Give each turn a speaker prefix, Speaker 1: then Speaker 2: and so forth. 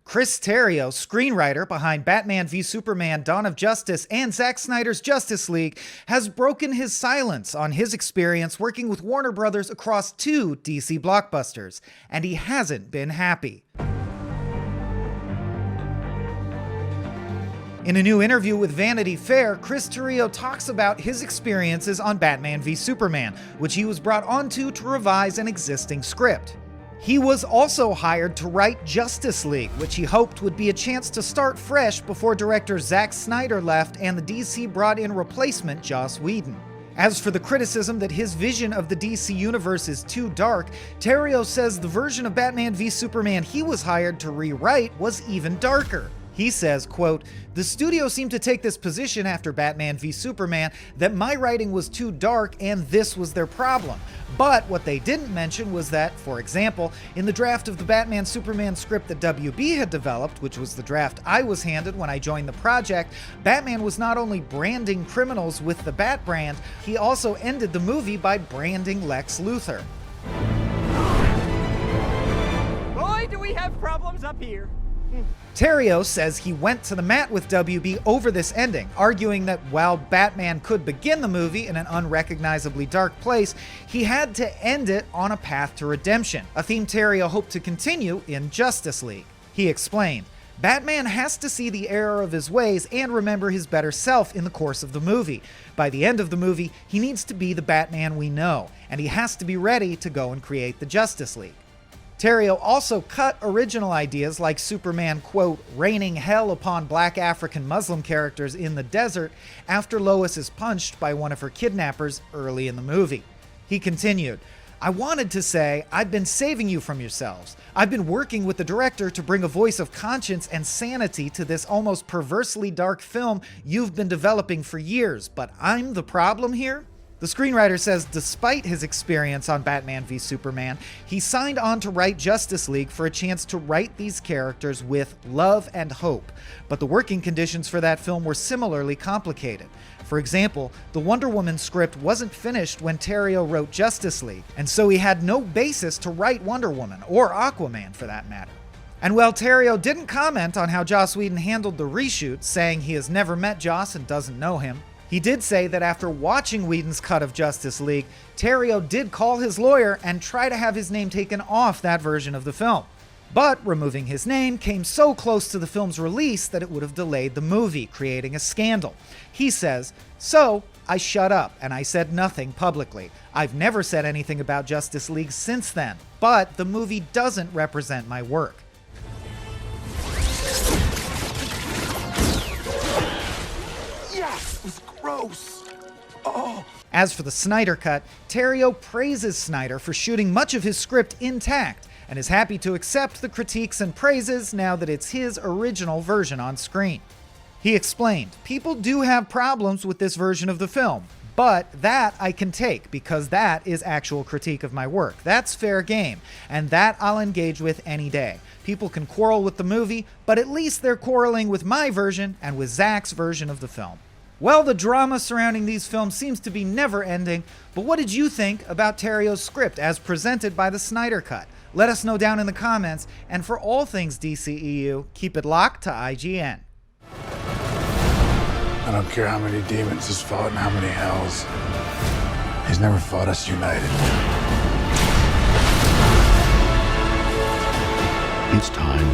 Speaker 1: Chris Terrio, screenwriter behind Batman v Superman: Dawn of Justice and Zack Snyder's Justice League, has broken his silence on his experience working with Warner Brothers across 2 DC blockbusters, and he hasn't been happy. In a new interview with Vanity Fair, Chris Terrio talks about his experiences on Batman v Superman, which he was brought onto to revise an existing script. He was also hired to write Justice League, which he hoped would be a chance to start fresh before director Zack Snyder left and the DC brought in replacement Joss Whedon. As for the criticism that his vision of the DC universe is too dark, Terrio says the version of Batman v Superman he was hired to rewrite was even darker. He says, quote, "The studio seemed to take this position after Batman v Superman that my writing was too dark and this was their problem. But what they didn't mention was that, for example, in the draft of the Batman Superman script that WB had developed, which was the draft I was handed when I joined the project, Batman was not only branding criminals with the Bat brand, he also ended the movie by branding Lex Luthor."
Speaker 2: Boy, do we have problems up here.
Speaker 1: Terrio says he went to the mat with WB over this ending, arguing that while Batman could begin the movie in an unrecognizably dark place, he had to end it on a path to redemption, a theme Terrio hoped to continue in Justice League. He explained, "Batman has to see the error of his ways and remember his better self in the course of the movie. By the end of the movie, he needs to be the Batman we know, and he has to be ready to go and create the Justice League." Terrio also cut original ideas like Superman, quote, "raining hell upon black African Muslim characters in the desert" after Lois is punched by one of her kidnappers early in the movie. He continued, "I wanted to say, I've been saving you from yourselves. I've been working with the director to bring a voice of conscience and sanity to this almost perversely dark film you've been developing for years, but I'm the problem here?" The screenwriter says despite his experience on Batman v Superman, he signed on to write Justice League for a chance to write these characters with love and hope, but the working conditions for that film were similarly complicated. For example, the Wonder Woman script wasn't finished when Terrio wrote Justice League, and so he had no basis to write Wonder Woman, or Aquaman for that matter. And while Terrio didn't comment on how Joss Whedon handled the reshoot, saying he has never met Joss and doesn't know him, he did say that after watching Whedon's cut of Justice League, Terrio did call his lawyer and try to have his name taken off that version of the film. But removing his name came so close to the film's release that it would have delayed the movie, creating a scandal. He says, "So, I shut up and I said nothing publicly. I've never said anything about Justice League since then, but the movie doesn't represent my work."
Speaker 3: Gross. Oh.
Speaker 1: As for the Snyder cut, Terrio praises Snyder for shooting much of his script intact and is happy to accept the critiques and praises now that it's his original version on screen. He explained, "People do have problems with this version of the film, but that I can take because that is actual critique of my work. That's fair game, and that I'll engage with any day. People can quarrel with the movie, but at least they're quarreling with my version and with Zack's version of the film." Well, the drama surrounding these films seems to be never ending, but what did you think about Terrio's script as presented by the Snyder Cut? Let us know down in the comments, and for all things DCEU, keep it locked to IGN.
Speaker 3: I don't care how many demons he's fought and how many hells. He's never fought us united.
Speaker 4: It's time